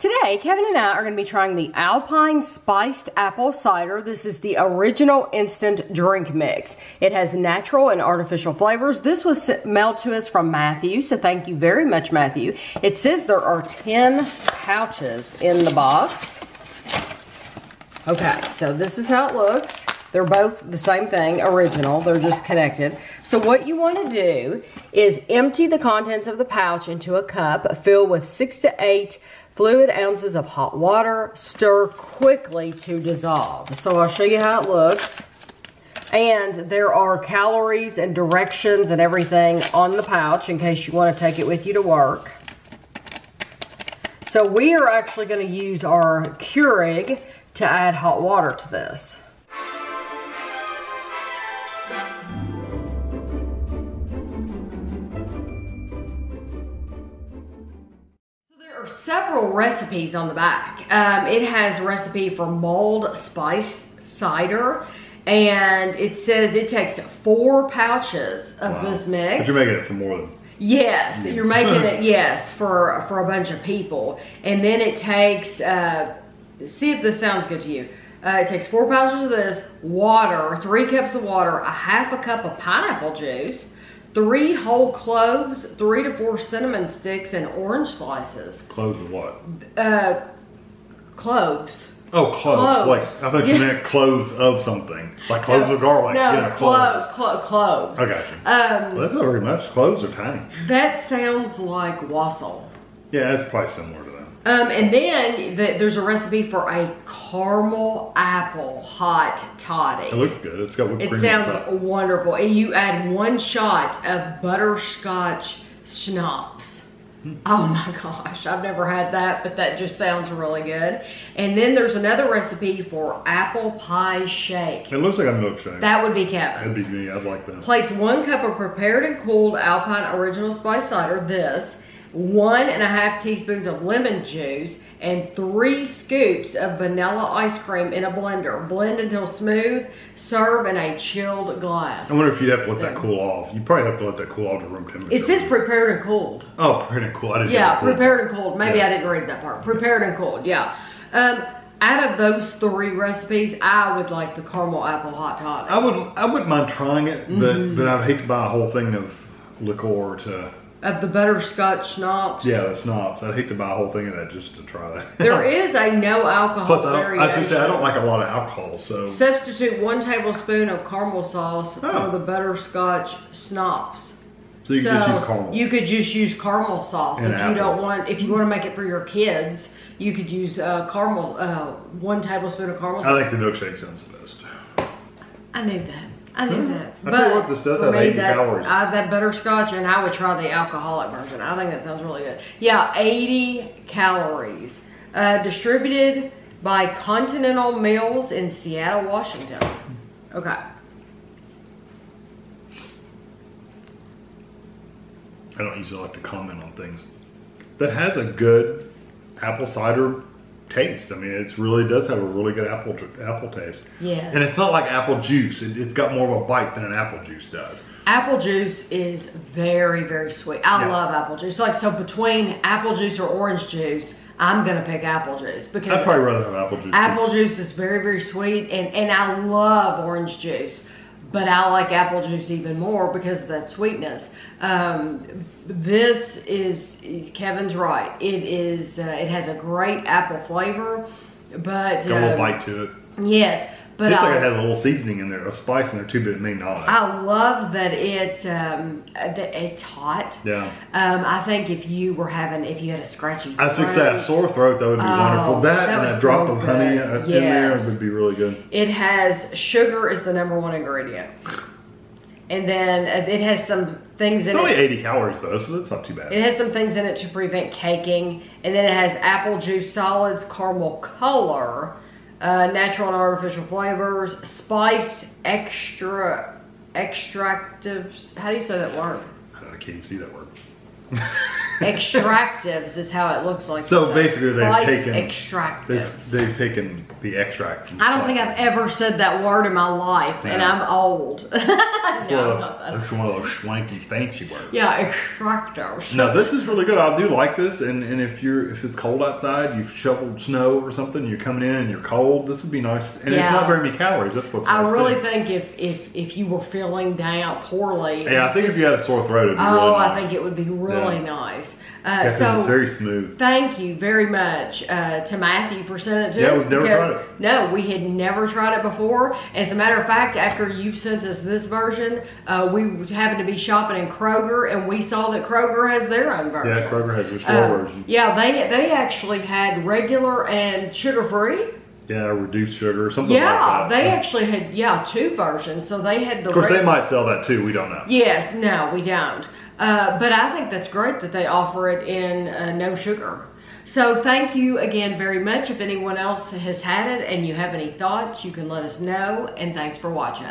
Today, Kevin and I are going to be trying the Alpine Spiced Apple Cider. This is the original instant drink mix. It has natural and artificial flavors. This was mailed to us from Matthew, so thank you very much, Matthew. It says there are 10 pouches in the box. Okay, so this is how it looks. They're both the same thing, original. They're just connected. So what you want to do is empty the contents of the pouch into a cup, fill with 6 to 8 fluid ounces of hot water, stir quickly to dissolve. So I'll show you how it looks. And there are calories and directions and everything on the pouch in case you want to take it with you to work. So we are actually going to use our Keurig to add hot water to this. Several recipes on the back. It has a recipe for mulled spiced cider, and it says it takes 4 pouches of this mix. But you're making it for more than... Yes, you're making it, yes, for a bunch of people. And then it takes, see if this sounds good to you. It takes 4 pouches of this, water, 3 cups of water, a half a cup of pineapple juice, 3 whole cloves, 3 to 4 cinnamon sticks, and orange slices. Cloves of what? Cloves. Oh, cloves. Like, I thought you meant cloves of something. Like cloves of garlic. No, you know, cloves. I got you. Well, that's not very much. Cloves are tiny. That sounds like wassail. Yeah, it's probably similar to that. And then there's a recipe for a caramel apple hot toddy. It looks good. It's got whipped cream. It sounds wonderful. And you add 1 shot of butterscotch schnapps. Oh my gosh, I've never had that, but that just sounds really good. And then there's another recipe for apple pie shake. It looks like a milkshake. That would be Kevin's. That'd be me. I'd like that. Place 1 cup of prepared and cooled Alpine Original Spice Cider, this, 1.5 teaspoons of lemon juice, and 3 scoops of vanilla ice cream in a blender. Blend until smooth. Serve in a chilled glass. I wonder if you'd have to let that cool off. You probably have to let that cool off to room temperature. It says prepared and cooled. Oh, prepared and cooled. I didn't Yeah, prepared and cooled. Maybe I didn't read that part. Prepared and cooled, yeah. Out of those 3 recipes, I would like the caramel apple hot toddy. I wouldn't mind trying it, but I'd hate to buy a whole thing of liqueur to... Of the butterscotch schnapps? Yeah, the schnapps. I'd hate to buy a whole thing of that just to try that. There is a no alcohol Plus, variation. I was going to say, I don't like a lot of alcohol, so... Substitute 1 tablespoon of caramel sauce for the butterscotch schnapps. So you could just use caramel. You could just use caramel sauce if you don't want. If you want to make it for your kids, you could use caramel. 1 tablespoon of caramel sauce. I think the milkshake sounds the best. I knew that. I knew that. I tell you what, this does have 80 calories. That butterscotch, and I would try the alcoholic version. I think that sounds really good. Yeah, 80 calories. Distributed by Continental Mills in Seattle, Washington. Okay. I don't usually like to comment on things. That has a good apple cider taste. I mean, it really does have a really good apple taste. Yes. And it's not like apple juice. It's got more of a bite than an apple juice does. Apple juice is very, very sweet. I love apple juice. Like, so between apple juice or orange juice, I'm going to pick apple juice. Because I'd probably rather have apple juice. Apple juice is very, very sweet. And I love orange juice. But I like apple juice even more because of that sweetness. This is, Kevin's right. It has a great apple flavor, but got a little bite to it. Yes, but it's like it has a little seasoning in there, a spice in there too, but it may not. I love that it's hot. Yeah. I think if you had a scratchy throat, I was going to say a sore throat, that would be wonderful. That and a drop of honey in there would be really good. It has sugar is the #1 ingredient. And then it has some things in it. It's only 80 calories though, so that's not too bad. It has some things in it to prevent caking. And then it has apple juice solids, caramel color, natural and artificial flavors, spice extractives. How do you say that word? I can't even see that word. Extractives is how it looks like. So basically, Spice they've taken extractives. they've taken the extract. From I don't think I've spices. ever said that word in my life, and Yeah. I'm old. No, I'm not that. It's one of those schwanky, fancy words. Yeah, extractors. No, this is really good. I do like this, and if it's cold outside, you've shoveled snow or something, you're coming in and you're cold. This would be nice, and Yeah. it's not very many calories. That's what's. I nice really too. think if you were feeling down poorly. Yeah, I think if you had a sore throat, it'd be really Oh, nice. I think it would be really nice. Yeah, 'cause So it's very smooth. thank you very much to Matthew for sending it to Yeah, us. we've never because, tried it. No, we had never tried it before. As a matter of fact, after you sent us this version, we happened to be shopping in Kroger, and we saw that Kroger has their own version. Yeah, Kroger has their store version. Yeah, they actually had regular and sugar-free. Yeah, reduced sugar or something Yeah, like that. they actually had, 2 versions. So they had the Of course, they regular- might sell that too. We don't know. Yes, no, we don't. But I think that's great that they offer it in no sugar. So thank you again very much. If anyone else has had it and you have any thoughts, you can let us know. And thanks for watching.